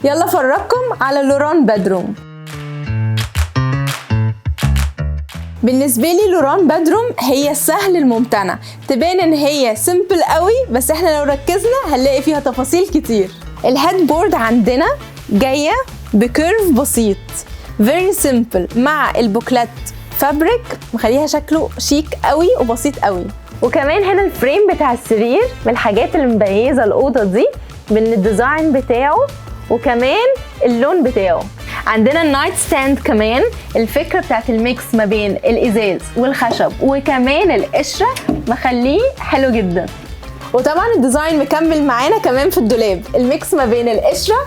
يلا افرجكم على لوران بيدروم. بالنسبه لي لوران بيدروم هي السهل الممتنع، تبان ان هي سيمبل قوي بس احنا لو ركزنا هنلاقي فيها تفاصيل كتير. الهيد بورد عندنا جايه بكيرف بسيط فيري سيمبل مع البوكلات فابريك مخليها شكله شيك قوي وبسيط قوي. وكمان هنا الفريم بتاع السرير من الحاجات اللي مميزه الاوضه دي من الديزاين بتاعه وكمان اللون بتاعه. عندنا النايت ستاند كمان، الفكره بتاعت الميكس ما بين الازاز والخشب وكمان القشره مخليه حلو جدا. وطبعا الديزاين مكمل معانا كمان في الدولاب، الميكس ما بين القشره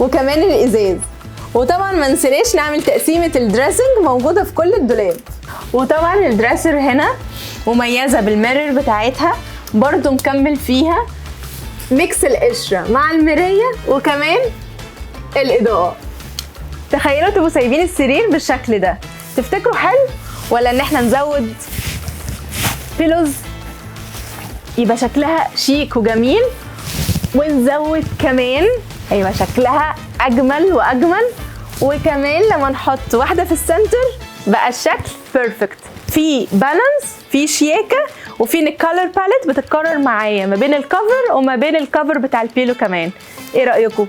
وكمان الازاز. وطبعا ما نسيناش نعمل تقسيمه الدريسنج موجوده في كل الدولاب. وطبعا الدريسر هنا مميزه بالميرور بتاعتها برضو مكمل فيها ميكس القشره مع المرايه وكمان الاضاءه. تخيلوا تبقوا سايبين السرير بالشكل ده، تفتكروا حلو ولا ان احنا نزود بيلوز يبقى شكلها شيك وجميل ونزود كمان هيبقى شكلها اجمل واجمل. وكمان لما نحط واحده في السنتر بقى الشكل بيرفكت، في بالانس، في شياكه، وفي ان الكالر باليت بتتكرر معايا ما بين الكفر وما بين الكفر بتاع البيلو كمان. ايه رايكم؟